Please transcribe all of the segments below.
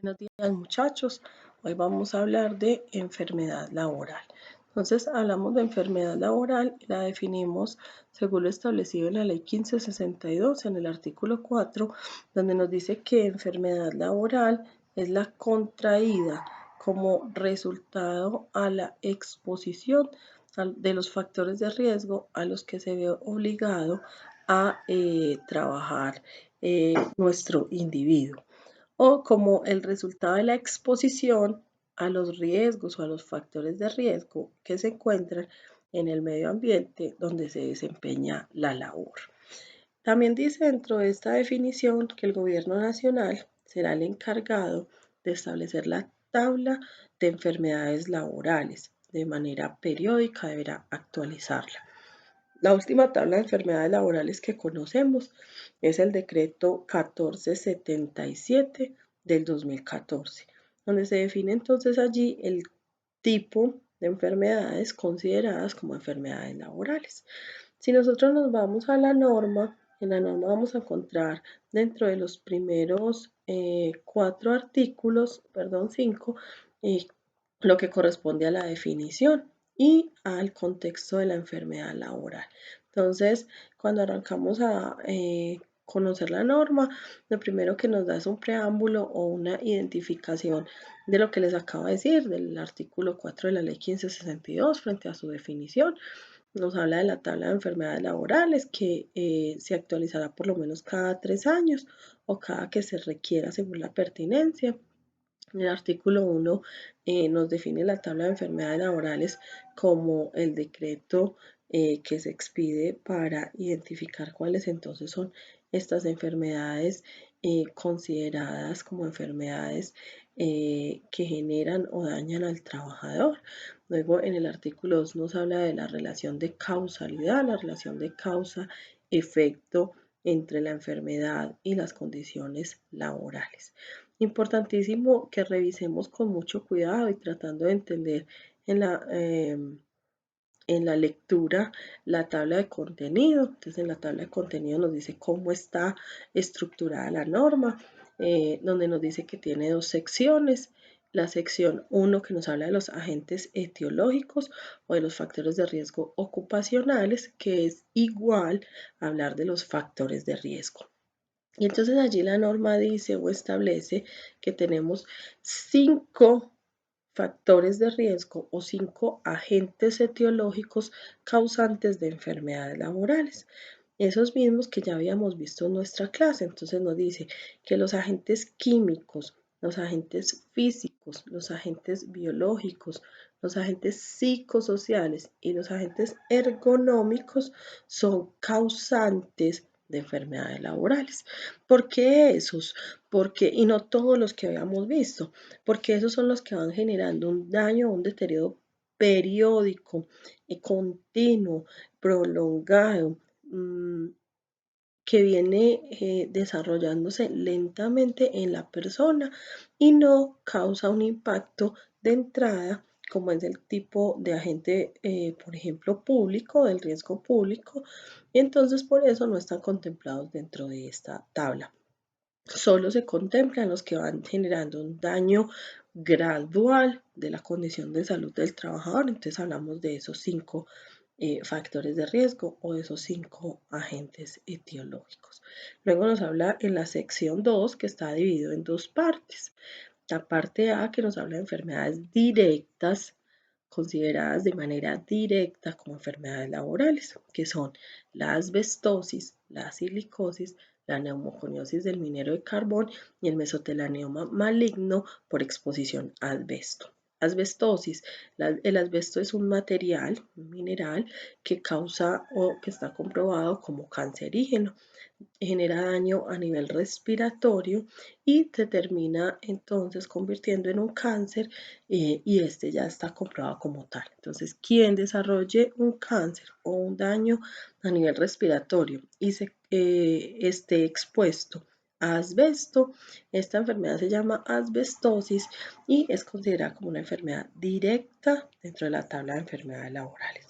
Buenos días muchachos, hoy vamos a hablar de enfermedad laboral. Entonces hablamos de enfermedad laboral y la definimos según lo establecido en la ley 1562 en el artículo 4, donde nos dice que enfermedad laboral es la contraída como resultado a la exposición de los factores de riesgo a los que se ve obligado a trabajar nuestro individuo o como el resultado de la exposición a los riesgos o a los factores de riesgo que se encuentran en el medio ambiente donde se desempeña la labor. También dice dentro de esta definición que el gobierno nacional será el encargado de establecer la tabla de enfermedades laborales. De manera periódica deberá actualizarla. La última tabla de enfermedades laborales que conocemos es el decreto 1477 del 2014, donde se define entonces allí el tipo de enfermedades consideradas como enfermedades laborales. Si nosotros nos vamos a la norma, en la norma vamos a encontrar dentro de los primeros 5, lo que corresponde a la definición y al contexto de la enfermedad laboral. Entonces, cuando arrancamos a conocer la norma, lo primero que nos da es un preámbulo o una identificación de lo que les acabo de decir, del artículo 4 de la ley 1562 frente a su definición. Nos habla de la tabla de enfermedades laborales que se actualizará por lo menos cada 3 años o cada que se requiera según la pertinencia. El artículo 1 nos define la tabla de enfermedades laborales como el decreto que se expide para identificar cuáles entonces son estas enfermedades consideradas como enfermedades que generan o dañan al trabajador. Luego en el artículo 2 nos habla de la relación de causalidad, la relación de causa-efecto entre la enfermedad y las condiciones laborales. Importantísimo que revisemos con mucho cuidado y tratando de entender en la lectura la tabla de contenido. Entonces en la tabla de contenido nos dice cómo está estructurada la norma, donde nos dice que tiene 2 secciones. La sección 1 que nos habla de los agentes etiológicos o de los factores de riesgo ocupacionales, que es igual a hablar de los factores de riesgo. Y entonces allí la norma dice o establece que tenemos 5 factores de riesgo o 5 agentes etiológicos causantes de enfermedades laborales. Esos mismos que ya habíamos visto en nuestra clase. Entonces nos dice que los agentes químicos, los agentes físicos, los agentes biológicos, los agentes psicosociales y los agentes ergonómicos son causantes de enfermedades laborales. ¿Por qué esos? Porque, y no todos los que habíamos visto, porque esos son los que van generando un daño o un deterioro periódico, continuo, prolongado, que viene desarrollándose lentamente en la persona y no causa un impacto de entrada como es el tipo de agente, por ejemplo, público, del riesgo público, y entonces por eso no están contemplados dentro de esta tabla. Solo se contemplan los que van generando un daño gradual de la condición de salud del trabajador. Entonces hablamos de esos 5 factores de riesgo o esos 5 agentes etiológicos. Luego nos habla en la sección 2 que está dividido en 2 partes. La parte A que nos habla de enfermedades directas consideradas de manera directa como enfermedades laborales, que son la asbestosis, la silicosis, la neumoconiosis del minero de carbón y el mesotelanioma maligno por exposición a asbesto. Asbestosis. El asbesto es un material, un mineral que causa o que está comprobado como cancerígeno. Genera daño a nivel respiratorio y se termina entonces convirtiendo en un cáncer y este ya está comprobado como tal. Entonces, quien desarrolle un cáncer o un daño a nivel respiratorio y esté expuesto a asbesto, esta enfermedad se llama asbestosis y es considerada como una enfermedad directa dentro de la tabla de enfermedades laborales.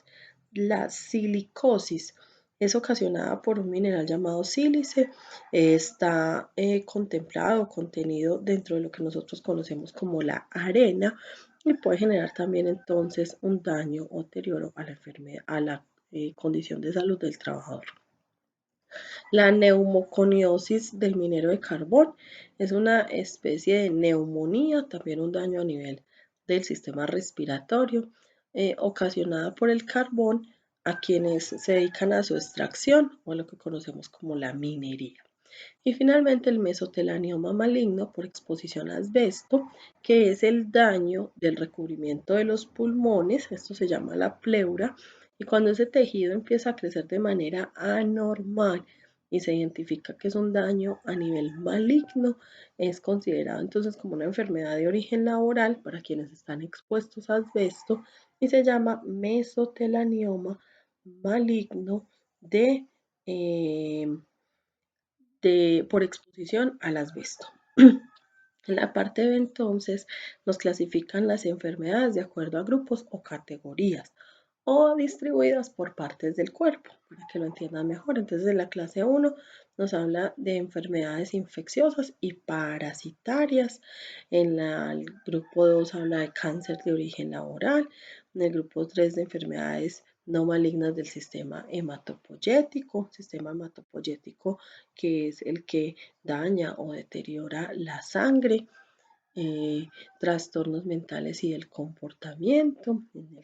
La silicosis Es ocasionada por un mineral llamado sílice. Está contemplado, contenido dentro de lo que nosotros conocemos como la arena y puede generar también entonces un daño o deterioro a la enfermedad, a la condición de salud del trabajador. La neumoconiosis del minero de carbón es una especie de neumonía, también un daño a nivel del sistema respiratorio, ocasionada por el carbón a quienes se dedican a su extracción o a lo que conocemos como la minería. Y finalmente el mesotelanioma maligno por exposición a asbesto, que es el daño del recubrimiento de los pulmones, esto se llama la pleura, y cuando ese tejido empieza a crecer de manera anormal y se identifica que es un daño a nivel maligno, es considerado entonces como una enfermedad de origen laboral para quienes están expuestos a asbesto y se llama mesotelanioma maligno de por exposición al asbesto. En la parte B entonces nos clasifican las enfermedades de acuerdo a grupos o categorías o distribuidas por partes del cuerpo, para que lo entiendan mejor. Entonces en la clase 1 nos habla de enfermedades infecciosas y parasitarias. El grupo 2 habla de cáncer de origen laboral. En el grupo 3 de enfermedades no malignas del sistema hematopoyético que es el que daña o deteriora la sangre, trastornos mentales y del comportamiento, en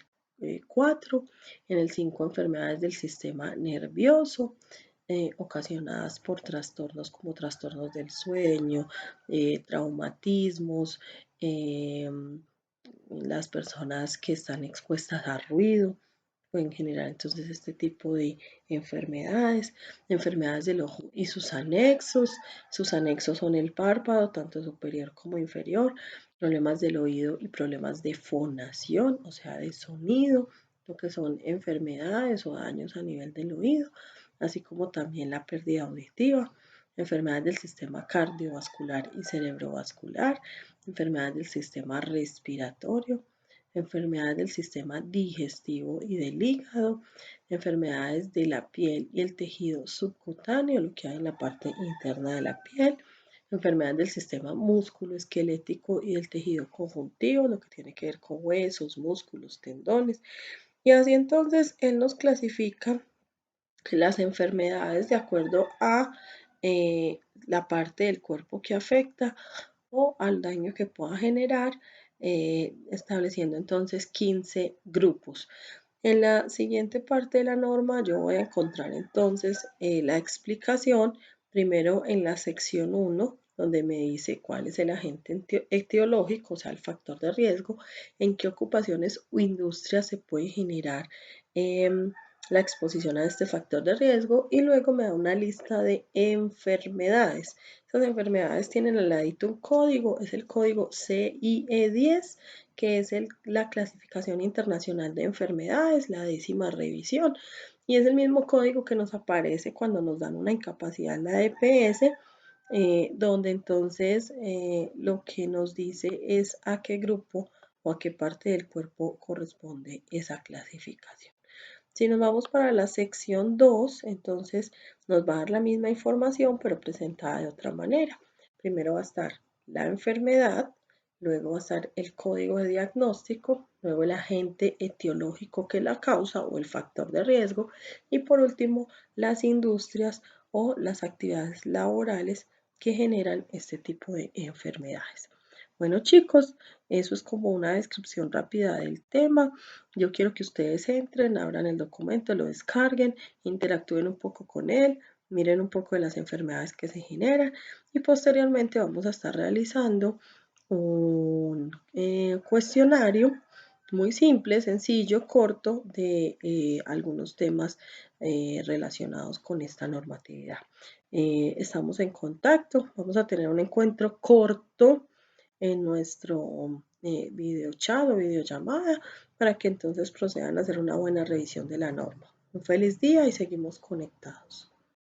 el 4, en el 5 enfermedades del sistema nervioso, ocasionadas por trastornos como trastornos del sueño, traumatismos, las personas que están expuestas a ruido, pueden generar entonces este tipo de enfermedades, enfermedades del ojo y sus anexos. Sus anexos son el párpado, tanto superior como inferior, problemas del oído y problemas de fonación, o sea, de sonido, lo que son enfermedades o daños a nivel del oído, así como también la pérdida auditiva, enfermedades del sistema cardiovascular y cerebrovascular, enfermedades del sistema respiratorio, enfermedades del sistema digestivo y del hígado, enfermedades de la piel y el tejido subcutáneo, lo que hay en la parte interna de la piel, enfermedades del sistema músculo-esquelético y del tejido conjuntivo, lo que tiene que ver con huesos, músculos, tendones. Y así entonces él nos clasifica las enfermedades de acuerdo a la parte del cuerpo que afecta o al daño que pueda generar, estableciendo entonces 15 grupos. En la siguiente parte de la norma yo voy a encontrar entonces la explicación, primero en la sección 1, donde me dice cuál es el agente etiológico, o sea, el factor de riesgo, en qué ocupaciones o industrias se puede generar la exposición a este factor de riesgo y luego me da una lista de enfermedades. Estas enfermedades tienen al ladito un código, es el código CIE10, que es la clasificación internacional de enfermedades, la 10ª revisión, y es el mismo código que nos aparece cuando nos dan una incapacidad en la EPS, donde entonces lo que nos dice es a qué grupo o a qué parte del cuerpo corresponde esa clasificación. Si nos vamos para la sección 2, entonces nos va a dar la misma información, pero presentada de otra manera. Primero va a estar la enfermedad, luego va a estar el código de diagnóstico, luego el agente etiológico que la causa o el factor de riesgo y por último las industrias o las actividades laborales que generan este tipo de enfermedades. Bueno chicos, eso es como una descripción rápida del tema. Yo quiero que ustedes entren, abran el documento, lo descarguen, interactúen un poco con él, miren un poco de las enfermedades que se generan y posteriormente vamos a estar realizando un cuestionario muy simple, sencillo, corto de algunos temas relacionados con esta normatividad. Estamos en contacto, vamos a tener un encuentro corto en nuestro video chat o videollamada para que entonces procedan a hacer una buena revisión de la norma. Un feliz día y seguimos conectados.